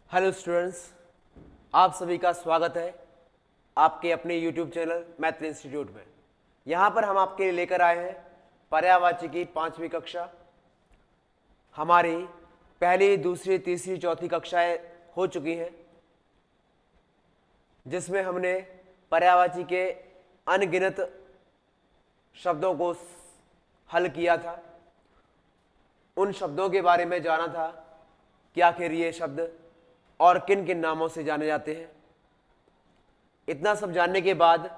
Hello students, आप सभी का स्वागत है आपके अपने YouTube चैनल मैथ इंस्टीट्यूट में। यहाँ पर हम आपके लिए लेकर आए हैं पर्यायवाची की 5वीं कक्षा। हमारी पहली, दूसरी, तीसरी, चौथी कक्षाएं हो चुकी हैं, जिसमें हमने पर्यायवाची के अनगिनत शब्दों को हल किया था। उन शब्दों के बारे में जाना था कि आखिर ये शब्द और किन किन नामों से जाने जाते हैं। इतना सब जानने के बाद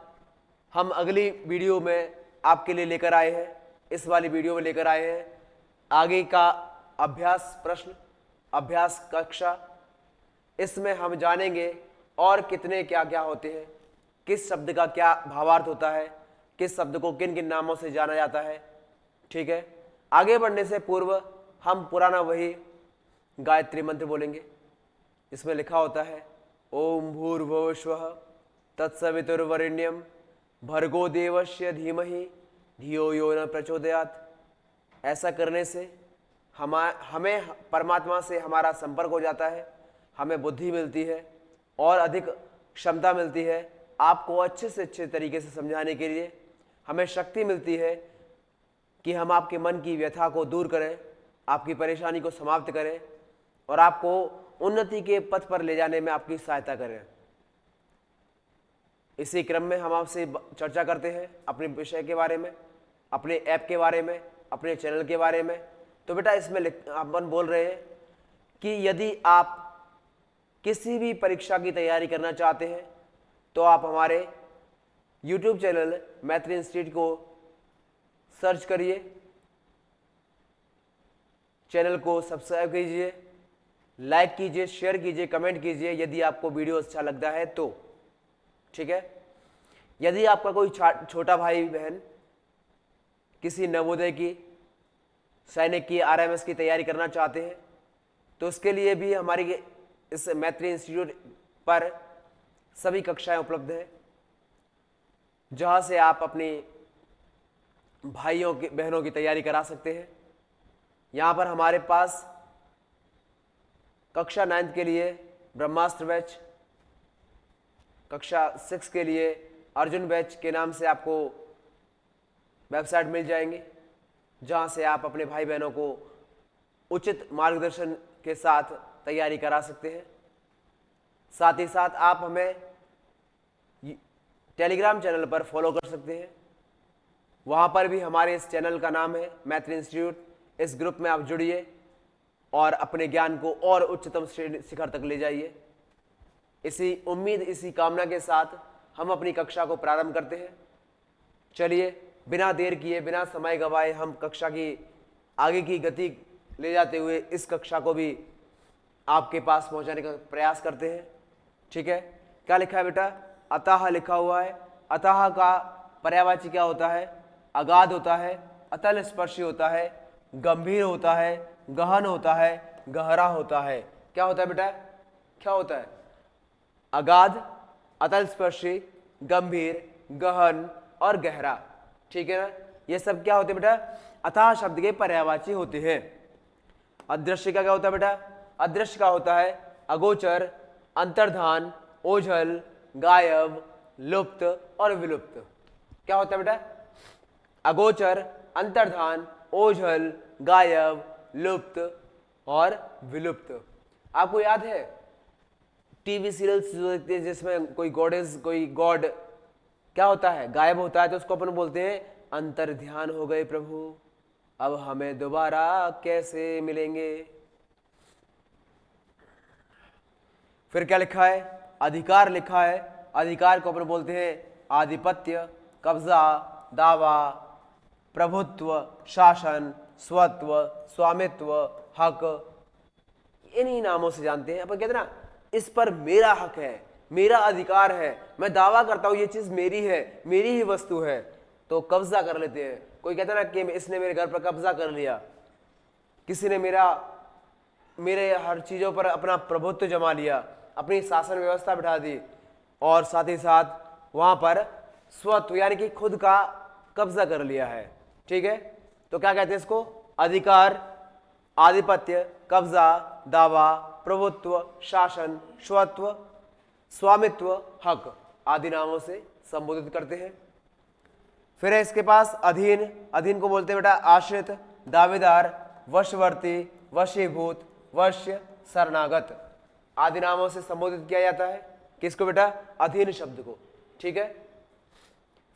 हम अगली वीडियो में आपके लिए लेकर आए हैं, इस वाली वीडियो में लेकर आए हैं आगे का अभ्यास प्रश्न, अभ्यास कक्षा। इसमें हम जानेंगे और कितने क्या क्या होते हैं, किस शब्द का क्या भावार्थ होता है, किस शब्द को किन किन नामों से जाना जाता है। ठीक है, आगे बढ़ने से पूर्व हम पुराना वही गायत्री मंत्र बोलेंगे। इसमें लिखा होता है ओम भूर्भुवः स्वः तत्सवितुर्वरेण्यं भर्गो देवस्य धीमहि धियो यो न प्रचोदयात्। ऐसा करने से हमें परमात्मा से हमारा संपर्क हो जाता है, हमें बुद्धि मिलती है और अधिक क्षमता मिलती है आपको अच्छे से अच्छे तरीके से समझाने के लिए। हमें शक्ति मिलती है कि हम आपके मन की व्यथा को दूर करें, आपकी परेशानी को समाप्त करें और आपको उन्नति के पथ पर ले जाने में आपकी सहायता करें। इसी क्रम में हम आपसे चर्चा करते हैं अपने विषय के बारे में, अपने ऐप के बारे में, अपने चैनल के बारे में। तो बेटा इसमें अपन बोल रहे हैं कि यदि आप किसी भी परीक्षा की तैयारी करना चाहते हैं तो आप हमारे YouTube चैनल मैथ इंस्टीट्यूट को सर्च करिए, चैनल को सब्सक्राइब कीजिए, लाइक कीजिए, शेयर कीजिए, कमेंट कीजिए यदि आपको वीडियो अच्छा लगता है तो। ठीक है, यदि आपका कोई छोटा भाई बहन किसी नवोदय की, सैनिक की, RMS की तैयारी करना चाहते हैं तो उसके लिए भी हमारी इस मैत्री इंस्टीट्यूट पर सभी कक्षाएं उपलब्ध हैं, जहां से आप अपनी भाइयों की, बहनों की तैयारी करा सकते हैं। यहां पर हमारे पास कक्षा 9 के लिए ब्रह्मास्त्र बैच, कक्षा 6 के लिए अर्जुन बैच के नाम से आपको वेबसाइट मिल जाएंगी, जहां से आप अपने भाई बहनों को उचित मार्गदर्शन के साथ तैयारी करा सकते हैं। साथ ही साथ आप हमें टेलीग्राम चैनल पर फॉलो कर सकते हैं, वहां पर भी हमारे इस चैनल का नाम है मैथ इंस्टीट्यूट। इस ग्रुप में आप जुड़िए और अपने ज्ञान को और उच्चतम शिखर तक ले जाइए। इसी उम्मीद, इसी कामना के साथ हम अपनी कक्षा को प्रारंभ करते हैं। चलिए बिना देर किए, बिना समय गवाए हम कक्षा की आगे की गति ले जाते हुए इस कक्षा को भी आपके पास पहुंचाने का प्रयास करते हैं। ठीक है, क्या लिखा है बेटा? अतः लिखा हुआ है। अतः का पर्यायवाची क्या होता है? अगाध होता है, अतल स्पर्शी होता है, गंभीर होता है, गहन होता है, गहरा होता है। क्या होता है बेटा? क्या होता है? अगाध, अतल स्पर्शी, गंभीर, गहन और गहरा। ठीक है ना, ये सब क्या होते हैं बेटा? अतः शब्द के पर्यायवाची होते हैं। अदृश्य का क्या होता है बेटा? अदृश्य का होता है अगोचर, अंतर्धान, ओझल, गायब, लुप्त और विलुप्त। क्या होता है बेटा? अगोचर, अंतर्धान, ओझल, गायब, लुप्त और विलुप्त। आपको याद है टीवी सीरियल्स जो देखते हैं जिसमें कोई गॉडेस, कोई गॉड क्या होता है? गायब होता है, तो उसको अपन बोलते हैं अंतर्ध्यान हो गए प्रभु, अब हमें दोबारा कैसे मिलेंगे। फिर क्या लिखा है? अधिकार लिखा है। अधिकार को अपन बोलते हैं आधिपत्य, कब्जा, दावा, प्रभुत्व, शासन, स्वत्व, स्वामित्व, हक। इन्हीं नामों से जानते हैं अपन। कहते हैं ना, इस पर मेरा हक है, मेरा अधिकार है, मैं दावा करता हूं ये चीज मेरी है, मेरी ही वस्तु है, तो कब्जा कर लेते हैं। कोई कहता है ना कि इसने मेरे घर पर कब्जा कर लिया, किसी ने मेरे हर चीजों पर अपना प्रभुत्व जमा लिया, अपनी शासन व्यवस्था बिठा दी और साथ ही साथ वहां पर स्वत्व यानी कि खुद का कब्जा कर लिया है। ठीक है, तो क्या कहते हैं इसको? अधिकार, आधिपत्य, कब्जा, दावा, प्रभुत्व, शासन, स्वत्व, स्वामित्व, हक आदि नामों से संबोधित करते हैं। फिर है इसके पास अधीन। अधीन को बोलते हैं बेटा आश्रित, दावेदार, वशवर्ती, वशीभूत, वश्य, शरणागत आदि नामों से संबोधित किया जाता है। किसको बेटा? अधीन शब्द को। ठीक है।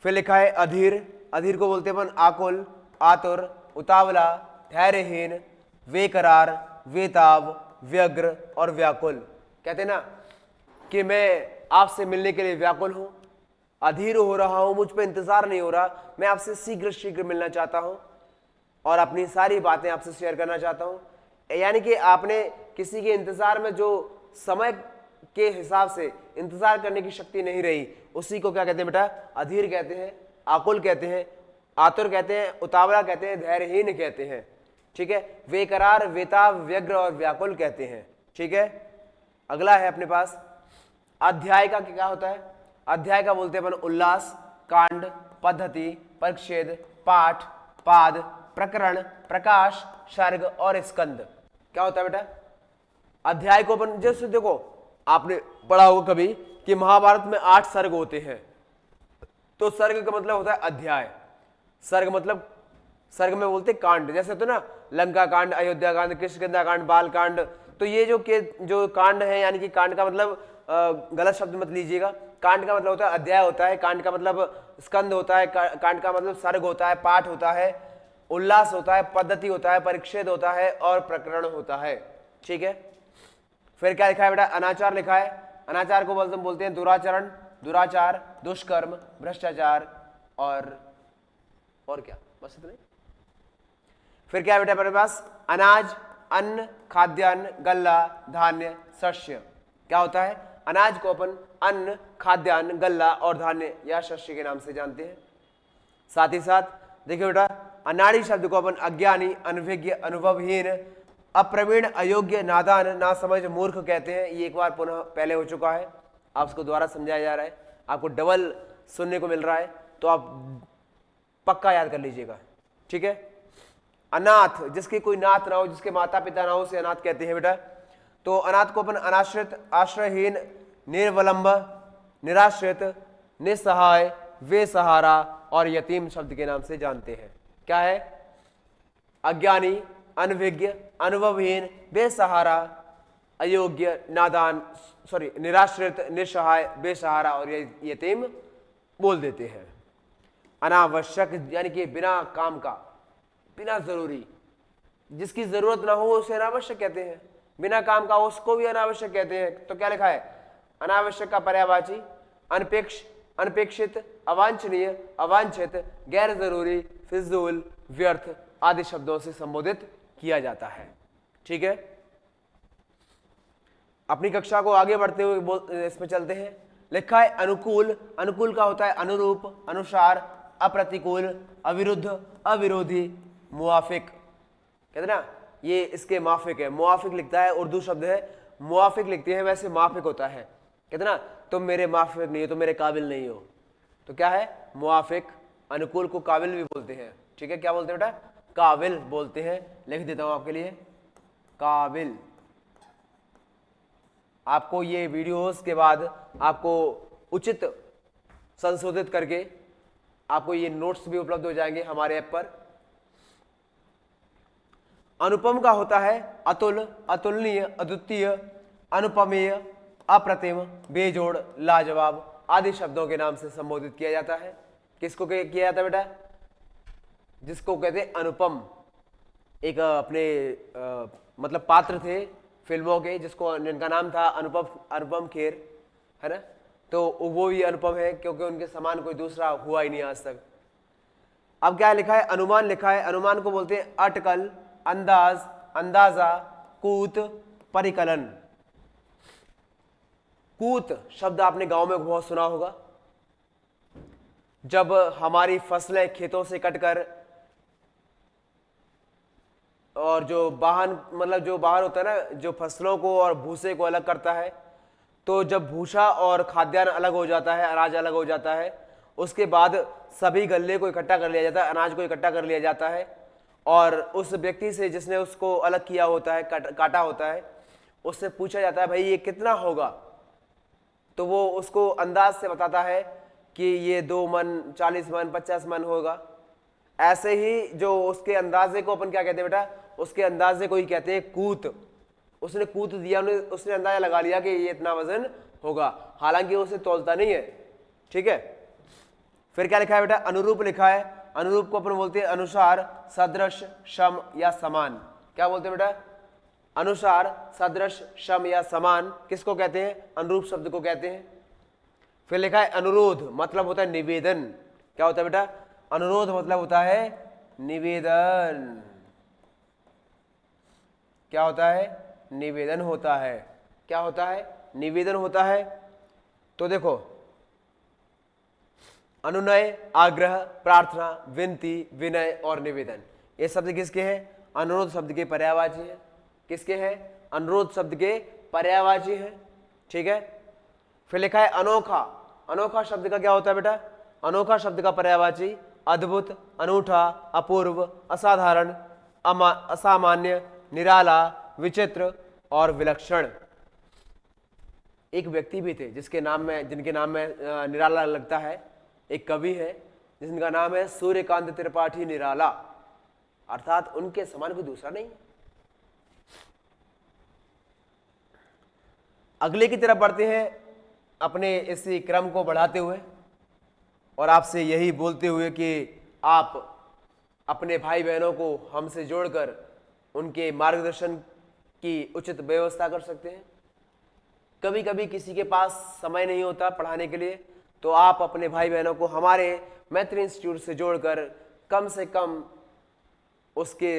फिर लिखा है अधीर। अधीर को बोलते हैं अपन आकुल, आतुर, उतावला, धैर्यहीन, बेकरार, बेताब, व्यग्र और व्याकुल। कहते हैं ना कि मैं आपसे मिलने के लिए व्याकुल हूं, अधीर हो रहा हूं, मुझ पे इंतजार नहीं हो रहा, मैं आपसे शीघ्र शीघ्र मिलना चाहता हूं और अपनी सारी बातें आपसे शेयर करना चाहता हूं। यानी कि आपने किसी के इंतजार में जो समय के हिसाब से इंतजार करने की शक्ति नहीं रही, उसी को क्या कहते हैं बेटा? अधीर कहते हैं, आकुल कहते हैं, आतुर कहते हैं, उतावला कहते हैं, धैर्यहीन कहते हैं। ठीक है। बेकरार, बेताब, व्यग्र और व्याकुल कहते हैं। ठीक है। अगला है अपने पास अध्याय का। क्या होता है? अध्याय का बोलते हैं अपन उल्लास, कांड, पद्धति, परिच्छेद, पाठ, पाद, प्रकरण, प्रकाश, सर्ग और स्कंद। क्या होता है बेटा? अध्याय को अपन जैसे देखो, आपने पढ़ा होगा कभी कि महाभारत में 8 सर्ग होते हैं, तो सर्ग का मतलब होता है अध्याय। सर्ग मतलब, सर्ग में बोलते कांड, जैसे तो ना लंका कांड, अयोध्या कांड, किष्किंधा कांड, बाल कांड। तो ये जो कांड है, यानी कि कांड का मतलब गलत शब्द मत लीजिएगा, कांड का मतलब होता है अध्याय होता है, कांड का मतलब स्कंद होता है, कांड का मतलब सर्ग होता है, पाठ होता है, उल्लास होता है, पद्धति होता है, परिच्छेद होता है और प्रकरण होता है। ठीक है। फिर क्या लिखा है बेटा? अनाचार लिखा है। अनाचार को बोलते हैं दुराचरण, दुराचार, दुष्कर्म, भ्रष्टाचार और क्या? बस इतना ही। फिर क्या है बेटा मेरे पास? अनाज, अन्न, खाद्यान्न, गल्ला, धान्य, शस्य। क्या होता है? अनाज को अपन अन्न, खाद्यान्न, गल्ला और धान्य या शस्य के नाम से जानते हैं। साथ ही साथ देखिए बेटा, अनाड़ी शब्द को अपन अज्ञानी, अनभिज्ञ, अनुभवहीन, अप्रवीण, अयोग्य, नादान, नासमझ, मूर्ख कहते हैं। ये एक बार पुनः पहले हो चुका है, आप उसको दोबारा समझाया जा रहा है, आपको डबल सुनने को मिल रहा है, तो आप पक्का याद कर लीजिएगा। ठीक है। अनाथ, जिसके कोई नाथ ना हो, जिसके माता पिता ना हो, उसे अनाथ कहते हैं बेटा। तो अनाथ को अपन अनाश्रित, आश्रयहीन, निर्वलंब, निराश्रित, निसहाय, बेसहारा और यतीम शब्द के नाम से जानते हैं। क्या है? अज्ञानी, अनभिज्ञ, अनुभवहीन, बेसहारा, अयोग्य, नादान, निराश्रित, निसहाय, बेसहारा और यतीम बोल देते हैं। अनावश्यक यानी कि बिना काम का, बिना जरूरी, जिसकी जरूरत ना हो उसे अनावश्यक कहते हैं, बिना काम का उसको भी अनावश्यक कहते हैं। तो क्या लिखा है? अनावश्यक का पर्यायवाची अनपेक्ष, अनपेक्षित, अवांछनीय, अवांछित, गैर जरूरी, फिजूल, व्यर्थ आदि शब्दों से संबोधित किया जाता है। ठीक है। अपनी कक्षा को आगे बढ़ते हुए इसमें चलते हैं। लिखा है अनुकूल। अनुकूल का होता है अनुरूप, अनुसार, अप्रतिकूल, अविरुद्ध, अविरोधी, मुआफिक। कहते ना ये इसके माफिक है, मुआफिक लिखता है, उर्दू शब्द है, मुआफिक लिखते हैं, वैसे माफिक होता है। कहते ना तुम मेरे माफिक नहीं हो, तुम मेरे काबिल नहीं हो, तो क्या है? मुआफिक। अनुकूल को काबिल भी बोलते हैं। ठीक है। क्या बोलते हैं बेटा? काबिल बोलते हैं। लिख देता हूं आपके लिए, काबिल। आपको ये वीडियोस के बाद आपको उचित संशोधित करके आपको ये नोट्स भी उपलब्ध हो जाएंगे हमारे ऐप पर। अनुपम का होता है अतुल, अतुलनीय, अद्वितीय, अनुपमेय, अप्रतिम, बेजोड़, लाजवाब आदि शब्दों के नाम से संबोधित किया जाता है। किसको किया जाता है बेटा? जिसको कहते हैं अनुपम। एक अपने मतलब पात्र थे फिल्मों के, जिनका नाम था अनुपम खेर, है ना? तो वो भी अनुपम है क्योंकि उनके समान कोई दूसरा हुआ ही नहीं आज तक। अब क्या लिखा है? अनुमान लिखा है। अनुमान को बोलते हैं अटकल, अंदाज, अंदाजा, कूत, परिकलन। कूत शब्द आपने गांव में बहुत सुना होगा। जब हमारी फसलें खेतों से कटकर और जो वाहन मतलब जो बाहर होता है ना, जो फसलों को और भूसे को अलग करता है, तो जब भूसा और खाद्यान्न अलग हो जाता है, अनाज अलग हो जाता है, उसके बाद सभी गल्ले को इकट्ठा कर लिया जाता है, अनाज को इकट्ठा कर लिया जाता है और उस व्यक्ति से जिसने उसको अलग किया होता है, काटा होता है, उससे पूछा जाता है भाई ये कितना होगा, तो वो उसको अंदाज से बताता है कि ये 2 मन, 40 मन, 50 मन होगा। ऐसे ही जो उसके अंदाजे को अपन क्या कहते हैं बेटा, उसके अंदाजे को ही कहते हैं कूत। उसने कूत दिया, उसने अंदाजा लगा लिया कि ये इतना वजन होगा, हालांकि उसे तौलता नहीं है। ठीक है, फिर क्या लिखा है बेटा, अनुरूप लिखा है। अनुरूप को अपन बोलते हैं अनुसार, सदृश, सम या समान। क्या बोलते हैं बेटा, अनुसार, सदृश, सम या समान किसको कहते हैं, अनुरूप शब्द को कहते हैं। फिर लिखा है अनुरोध, मतलब होता है निवेदन। क्या होता है बेटा, अनुरोध मतलब होता है निवेदन। क्या होता है, निवेदन होता है। क्या होता है, निवेदन होता है। तो देखो, अनुनय, आग्रह, प्रार्थना, विनती, विनय और निवेदन, ये शब्द किसके हैं, अनुरोध शब्द के पर्यायवाची है। किसके हैं, अनुरोध शब्द के पर्यायवाची है। ठीक है, फिर लिखा है अनोखा। अनोखा शब्द का क्या होता है बेटा, अनोखा शब्द का पर्यायवाची अद्भुत, अनूठा, अपूर्व, असाधारण, असामान्य, निराला, विचित्र और विलक्षण। एक व्यक्ति भी थे जिनके नाम में निराला लगता है। एक कवि है जिनका नाम है सूर्यकांत त्रिपाठी निराला, अर्थात उनके समान कोई दूसरा नहीं है। अगले की तरफ बढ़ते हैं अपने इसी क्रम को बढ़ाते हुए, और आपसे यही बोलते हुए कि आप अपने भाई बहनों को हमसे जोड़कर उनके मार्गदर्शन की उचित व्यवस्था कर सकते हैं। कभी कभी किसी के पास समय नहीं होता पढ़ाने के लिए, तो आप अपने भाई बहनों को हमारे मैत्री इंस्टीट्यूट से जोड़कर कम से कम उसके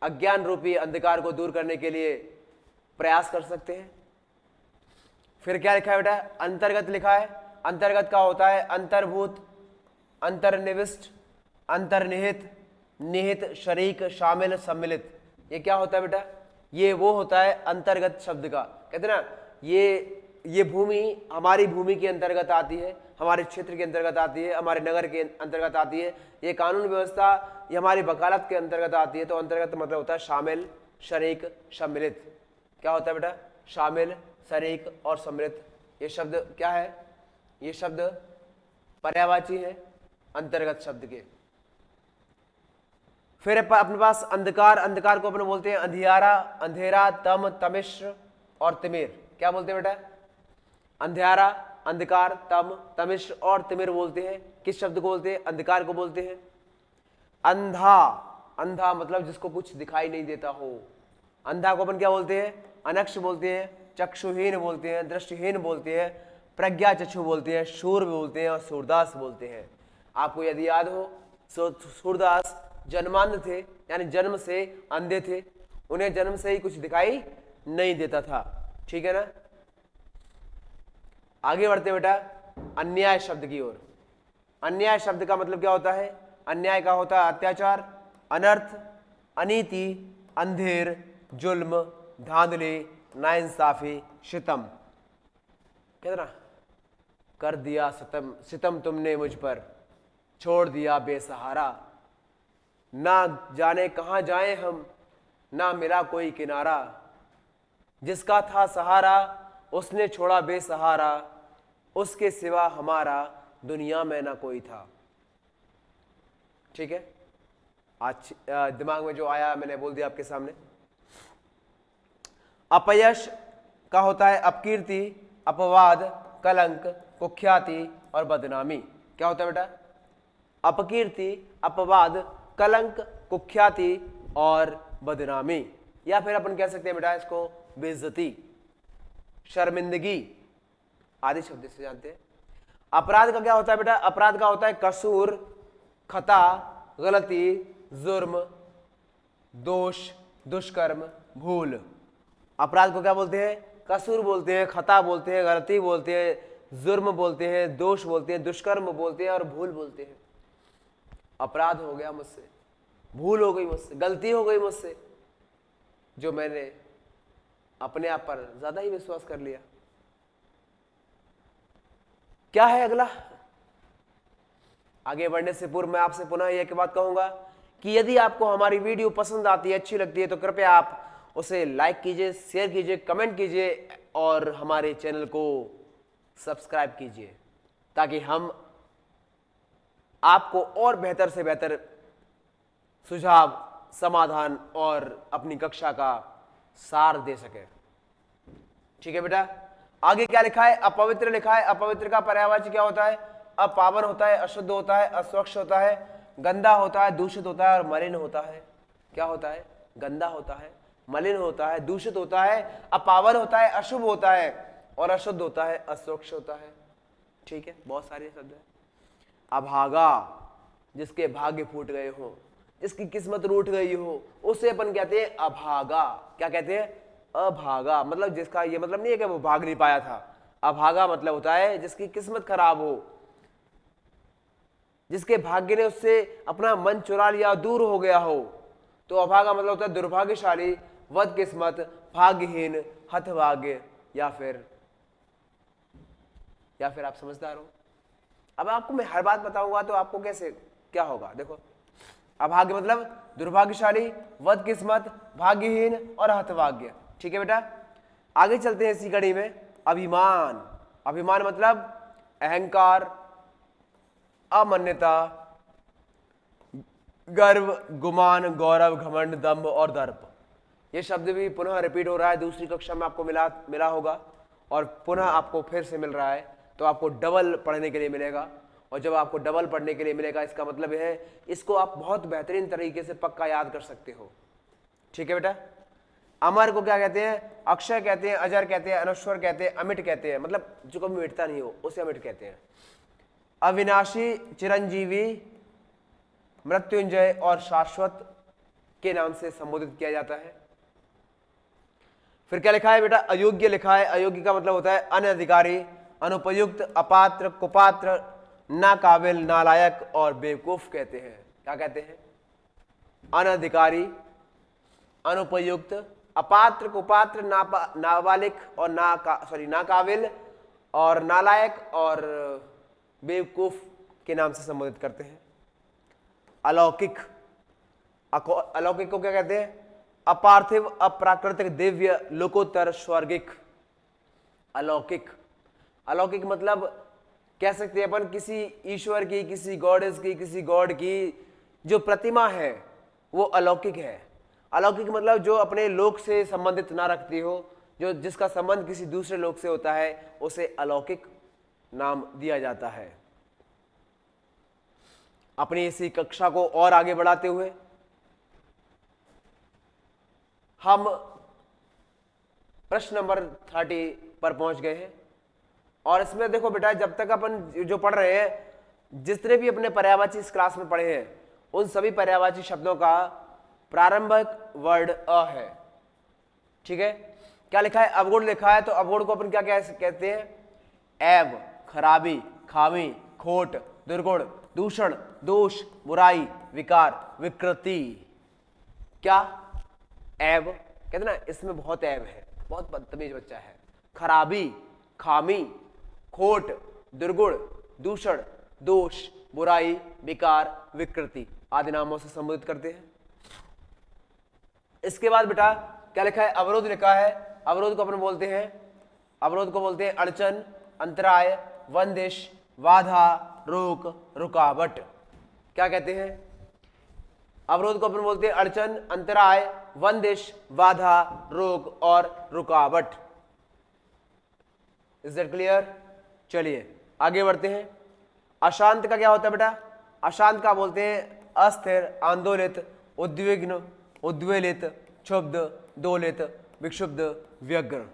अज्ञान रूपी अंधकार को दूर करने के लिए प्रयास कर सकते हैं। फिर क्या लिखा है बेटा, अंतर्गत लिखा है। अंतर्गत का होता है अंतर्भूत, अंतर्निविष्ट, अंतर्निहित, निहित, शरीक, शामिल, सम्मिलित। ये क्या होता है बेटा, ये वो होता है अंतर्गत शब्द का। कहते ना, ये भूमि हमारी भूमि के अंतर्गत आती है, हमारे क्षेत्र के अंतर्गत आती है, हमारे नगर के अंतर्गत आती है। ये कानून व्यवस्था ये हमारी वकालत के अंतर्गत आती है। तो अंतर्गत मतलब होता है शामिल, शरीक, सम्मिलित। क्या होता है बेटा, शामिल, शरीक और सम्मिलित। ये शब्द क्या है, ये शब्द पर्यायवाची है अंतर्गत शब्द के। फिर अपने पास अंधकार। अंधकार को अपने बोलते हैं अंधियारा, अंधेरा, तम, तमिश्र और तिमिर। क्या बोलते हैं बेटा, अंधियारा, अंधकार, तम, तमिश्र और तिमिर बोलते हैं। किस शब्द को बोलते हैं, अंधकार को बोलते हैं। अंधा, अंधा मतलब जिसको कुछ दिखाई नहीं देता हो। अंधा को अपन क्या बोलते हैं, अनक्ष बोलते हैं, चक्षुहीन बोलते हैं, दृष्टिहीन बोलते हैं, प्रज्ञा चक्षु बोलते हैं, शूर बोलते हैं और सूरदास बोलते हैं। आपको यदि याद हो, सूरदास जन्मांध थे, यानी जन्म से अंधे थे, उन्हें जन्म से ही कुछ दिखाई नहीं देता था। ठीक है ना। आगे बढ़ते बेटा अन्याय शब्द की ओर। अन्याय शब्द का मतलब क्या होता है, अन्याय का होता है अत्याचार, अनर्थ, अनीति, अंधेर, जुल्म, धांधली, नाइंसाफी, सितम। कहते ना, कर दिया सितम, सितम तुमने मुझ पर, छोड़ दिया बेसहारा, ना जाने कहां जाएं हम, ना मिला कोई किनारा, जिसका था सहारा उसने छोड़ा बेसहारा, उसके सिवा हमारा दुनिया में ना कोई था। ठीक है, आज दिमाग में जो आया मैंने बोल दिया आपके सामने। अपयश का होता है अपकीर्ति, अपवाद, कलंक, कुख्याति और बदनामी। क्या होता है बेटा, अपकीर्ति, अपवाद, कलंक, कुख्याति और बदनामी, या फिर अपन कह सकते हैं बेटा इसको बेइज्जती, शर्मिंदगी आदि शब्द से जानते हैं। अपराध का क्या होता है बेटा, अपराध का होता है कसूर, खता, गलती, जुर्म, दोष, दुष्कर्म, भूल। अपराध को क्या बोलते हैं, कसूर बोलते हैं, खता बोलते हैं, गलती बोलते हैं, जुर्म बोलते हैं, दोष बोलते हैं, दुष्कर्म बोलते हैं और भूल बोलते हैं। अपराध हो गया मुझसे, भूल हो गई मुझसे, गलती हो गई मुझसे, जो मैंने अपने आप पर ज्यादा ही विश्वास कर लिया। क्या है अगला, आगे बढ़ने से पूर्व मैं आपसे पुनः एक बात कहूंगा कि यदि आपको हमारी वीडियो पसंद आती है, अच्छी लगती है, तो कृपया आप उसे लाइक कीजिए, शेयर कीजिए, कमेंट कीजिए और हमारे चैनल को सब्सक्राइब कीजिए ताकि हम आपको और बेहतर से बेहतर सुझाव, समाधान और अपनी कक्षा का सार दे सके। ठीक है बेटा, आगे क्या लिखा है? अपवित्र लिखा है। अपवित्र का पर्यायवाची क्या होता है? अपावन होता है, अशुद्ध होता है, अस्वच्छ होता है, गंदा होता है, दूषित होता है और मलिन होता है। क्या होता है? गंदा होता है, मलिन होता है, दूषित होता है, अपावन होता है, अशुभ होता है और अशुद्ध होता है, अस्वच्छ होता है। ठीक है, बहुत सारे शब्द हैं। अभागा, जिसके भाग्य फूट गए हो, जिसकी किस्मत रूठ गई हो, उसे अपन कहते हैं अभागा। क्या कहते हैं? अभागा। मतलब जिसका ये मतलब नहीं है कि वो भाग नहीं पाया था। अभागा मतलब होता है जिसकी किस्मत खराब हो, जिसके भाग्य ने उससे अपना मन चुरा लिया, दूर हो गया हो, तो अभागा मतलब होता है दुर्भाग्यशाली, बदकिस्मत, भाग्यहीन, हतभाग्य या फिर आप समझदार हो। अब आपको मैं हर बात बताऊंगा तो आपको कैसे क्या होगा? देखो, अभाग्य मतलब दुर्भाग्यशाली, बदकिस्मत, भाग्यहीन और हतभाग्य। ठीक है बेटा, आगे चलते हैं इसी कड़ी में। अभिमान। अभिमान मतलब अहंकार, अमान्यता, गर्व, गुमान, गौरव, घमंड, दंभ और दर्प। ये शब्द भी पुनः रिपीट हो रहा है, दूसरी कक्षा में आपको मिला होगा और पुनः आपको फिर से मिल रहा है, तो आपको डबल पढ़ने के लिए मिलेगा। और जब आपको डबल पढ़ने के लिए मिलेगा, इसका मतलब यह है इसको आप बहुत बेहतरीन तरीके से पक्का याद कर सकते हो। ठीक है बेटा, अमर को क्या कहते हैं? अक्षय कहते हैं, अजर कहते हैं, अनश्वर कहते हैं, अमिट कहते हैं, मतलब जो कभी मिटता नहीं हो उसे अमिट कहते हैं। अविनाशी, चिरंजीवी, मृत्युंजय और शाश्वत के नाम से संबोधित किया जाता है। फिर क्या लिखा है बेटा? अयोग्य लिखा है। अयोग्य का मतलब होता है अनधिकारी, अनुपयुक्त, अपात्र, कुपात्र, नाकाबिल, नालायक और बेवकूफ कहते हैं। क्या कहते हैं? अनधिकारी, अनुपयुक्त, अपात्र, कुपात्र, नाबालिग और नाकाबिल और नालायक और बेवकूफ के नाम से संबोधित करते हैं। अलौकिक। अलौकिक को क्या कहते हैं? अपार्थिव, अप्राकृतिक, दिव्य, लोकोत्तर, स्वर्गिक। अलौकिक। अलौकिक मतलब कह सकते हैं अपन किसी ईश्वर की, किसी गॉडेस की, किसी गॉड की जो प्रतिमा है वो अलौकिक है। अलौकिक मतलब जो अपने लोक से संबंधित ना रखती हो, जो जिसका संबंध किसी दूसरे लोक से होता है, उसे अलौकिक नाम दिया जाता है। अपनी इसी कक्षा को और आगे बढ़ाते हुए हम प्रश्न नंबर 30 पर पहुंच गए हैं। और इसमें देखो बेटा, जब तक अपन जो पढ़ रहे हैं, जितने भी अपने पर्यायवाची इस क्लास में पढ़े हैं, उन सभी पर्यायवाची शब्दों का प्रारंभिक वर्ड अ है। ठीक है, क्या लिखा है? अवगुण लिखा है, तो अवगुण को अपन क्या कहते हैं? ऐब, खराबी, खामी, खोट, दुर्गुण, दूषण, दोष, बुराई, विकार, विकृति। क्या? ऐब कहते ना, इसमें बहुत ऐब है, बहुत बदतमीज बच्चा है। खराबी, खामी, खोट, दुर्गुण, दूषण, दोष, बुराई, विकार, विकृति आदि नामों से संबोधित करते हैं। इसके बाद बेटा क्या लिखा है? अवरोध लिखा है। अवरोध को अपन बोलते हैं, अवरोध को बोलते हैं अड़चन, अंतराय, बंदिश, बाधा, रोक, रुकावट। क्या कहते हैं? अवरोध को अपन बोलते हैं अड़चन, अंतराय, बंदिश, बाधा, रोक और रुकावट। Is that clear? चलिए आगे बढ़ते हैं। अशांत का क्या होता है बेटा? अशांत का बोलते हैं अस्थिर, आंदोलित, उद्विग्न, उद्वेलित, क्षुब्ध, दोलित, विक्षुब्ध, व्यग्र।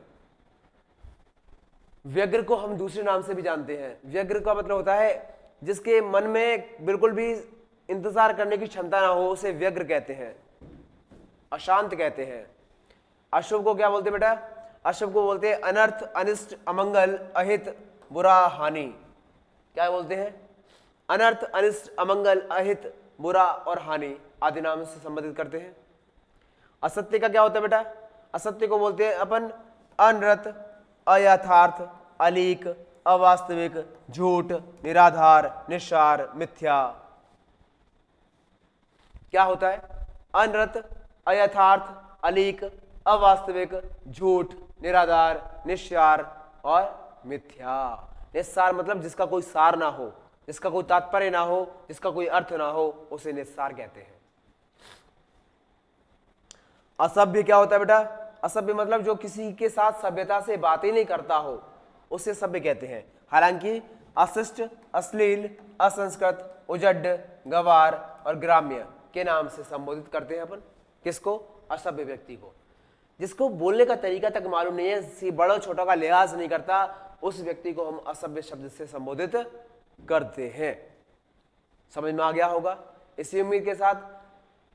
व्यग्र को हम दूसरे नाम से भी जानते हैं। व्यग्र का मतलब होता है जिसके मन में बिल्कुल भी इंतजार करने की क्षमता ना हो, उसे व्यग्र कहते हैं, अशांत कहते हैं। अशुभ को क्या बोलते हैं बेटा? अशुभ को बोलते हैं अनर्थ, अनिष्ट, अमंगल, अहित, बुरा, हानि। क्या बोलते हैं? अनर्थ, अनिष्ट, अमंगल, अहित, बुरा और हानि आदि नाम से संबोधित करते हैं। असत्य का क्या होता है बेटा? असत्य को बोलते हैं अपन अनृत, अयथार्थ, अलीक, अवास्तविक, झूठ, निराधार, निस्सार, मिथ्या। क्या होता है? अनृत, अयथार्थ, अलीक, अवास्तविक, झूठ, निराधार, निस्सार और मिथ्या। निस्सार मतलब जिसका कोई सार ना हो, जिसका कोई तात्पर्य ना हो, जिसका कोई अर्थ ना हो, उसे निस्सार कहते हैं। असभ्य क्या होता है बेटा? असभ्य मतलब जो किसी के साथ सभ्यता से बात ही नहीं करता हो, उसे सभ्य कहते हैं। हालांकि अशिष्ट, अश्लील, असंस्कृत, उजड्ड, गवार और ग्राम्य के नाम से संबोधित करते हैं अपन किसको? असभ्य व्यक्ति को। जिसको बोलने का तरीका तक मालूम नहीं है, किसी बड़ों छोटों का लिहाज नहीं करता, उस व्यक्ति को हम असभ्य शब्द से संबोधित करते हैं। समझ में आ गया होगा। इसी उम्मीद के साथ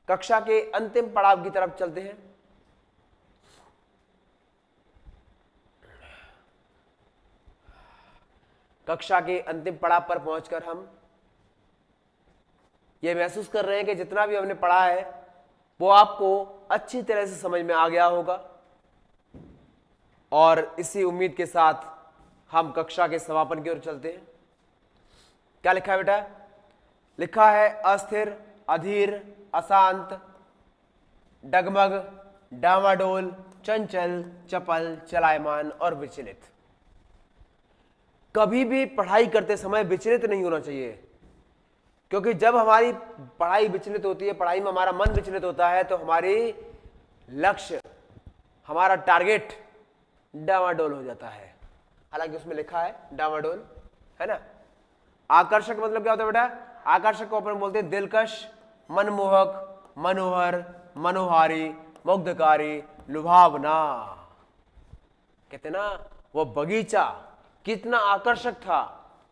कक्षा के अंतिम पड़ाव की तरफ चलते हैं। कक्षा के अंतिम पड़ाव पर पहुंचकर हम ये महसूस कर रहे हैं कि जितना भी हमने पढ़ा है वो आपको अच्छी तरह से समझ में आ गया होगा। और इसी उम्मीद के साथ हम कक्षा के समापन की ओर चलते हैं। क्या लिखा है बेटा? लिखा है अस्थिर, अधीर, अशांत, डगमग, डामाडोल, चंचल, चपल, चलायमान और विचलित। कभी भी पढ़ाई करते समय विचलित नहीं होना चाहिए, क्योंकि जब हमारी पढ़ाई विचलित होती है, पढ़ाई में हमारा मन विचलित होता है, तो हमारी लक्ष्य, हमारा टारगेट डामाडोल हो जाता है। हालांकि उसमें लिखा है डामाडोल, है ना। आकर्षक मतलब क्या होता है बेटा? आकर्षक को अपन बोलते हैं दिलकश, मनमोहक, मनोहर, मनोहारी, मुग्धकारी, लुभावना। कहते ना वो बगीचा कितना आकर्षक था,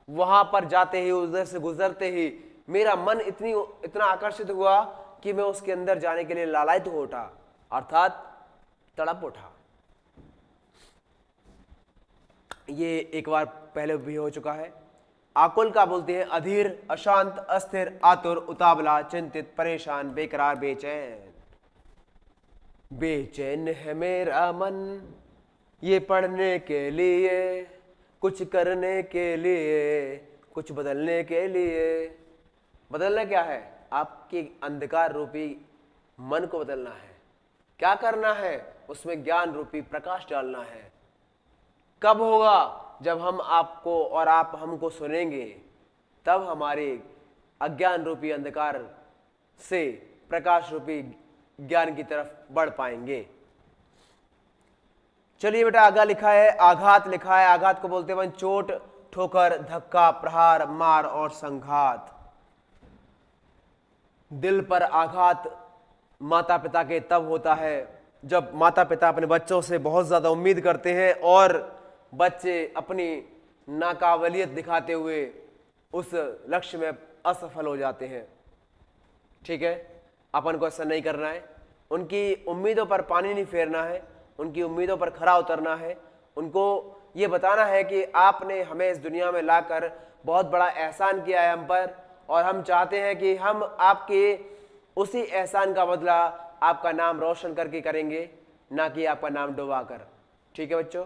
वहां पर जाते ही, उधर से गुजरते ही मेरा मन इतना आकर्षित हुआ कि मैं उसके अंदर जाने के लिए लालायित हो उठा, अर्थात तड़प उठा। ये एक बार पहले भी हो चुका है। आकुल का बोलते हैं अधीर, अशांत, अस्थिर, आतुर, उतावला, चिंतित, परेशान, बेकरार, बेचैन। बेचैन है मेरा मन ये पढ़ने के लिए, कुछ करने के लिए, कुछ बदलने के लिए। बदलना क्या है? आपके अंधकार रूपी मन को बदलना है। क्या करना है? उसमें ज्ञान रूपी प्रकाश डालना है। कब होगा? जब हम आपको और आप हमको सुनेंगे, तब हमारे अज्ञान रूपी अंधकार से प्रकाश रूपी ज्ञान की तरफ बढ़ पाएंगे। चलिए बेटा, आगे लिखा है आघात। लिखा है आघात को बोलते हैं चोट, ठोकर, धक्का, प्रहार, मार और संघात। दिल पर आघात माता पिता के तब होता है जब माता पिता अपने बच्चों से बहुत ज्यादा उम्मीद करते हैं और बच्चे अपनी नाकाबिलियत दिखाते हुए उस लक्ष्य में असफल हो जाते हैं। ठीक है, अपन को ऐसा नहीं करना है। उनकी उम्मीदों पर पानी नहीं फेरना है, उनकी उम्मीदों पर खरा उतरना है। उनको ये बताना है कि आपने हमें इस दुनिया में लाकर बहुत बड़ा एहसान किया है हम पर, और हम चाहते हैं कि हम आपके उसी एहसान का बदला आपका नाम रोशन करके करेंगे, ना कि आपका नाम डुबा कर। ठीक है बच्चों,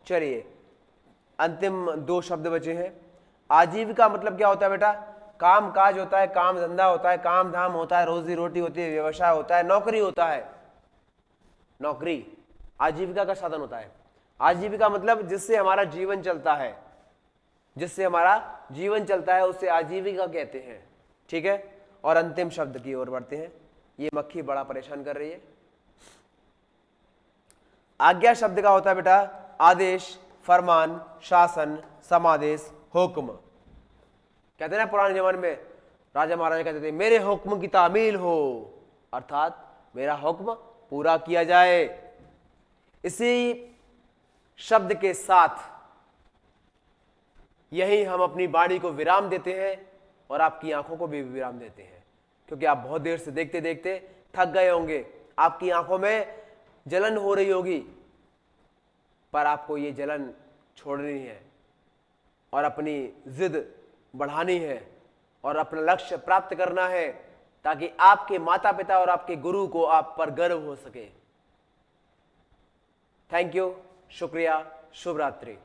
चलिए अंतिम 2 शब्द बचे हैं। आजीविका मतलब क्या होता है बेटा? काम काज होता है, काम धंधा होता है, काम धाम होता है, रोजी रोटी होती है, व्यवसाय होता है, नौकरी होता है। नौकरी आजीविका का साधन होता है। आजीविका मतलब जिससे हमारा जीवन चलता है, जिससे हमारा जीवन चलता है उसे आजीविका कहते हैं। ठीक है, और अंतिम शब्द की ओर बढ़ते हैं। ये मक्खी बड़ा परेशान कर रही है। आज्ञा शब्द का होता है बेटा आदेश, फरमान, शासन, समादेश, हुक्म। कहते हैं ना पुराने जमाने में राजा महाराजा कहते थे मेरे हुक्म की तामील हो, अर्थात मेरा हुक्म पूरा किया जाए। इसी शब्द के साथ यही हम अपनी वाणी को विराम देते हैं और आपकी आंखों को भी विराम देते हैं, क्योंकि आप बहुत देर से देखते देखते थक गए होंगे। आपकी आंखों में जलन हो रही होगी, पर आपको ये जलन छोड़नी है और अपनी जिद बढ़ानी है और अपना लक्ष्य प्राप्त करना है, ताकि आपके माता पिता और आपके गुरु को आप पर गर्व हो सके। थैंक यू, शुक्रिया, शुभ रात्रि।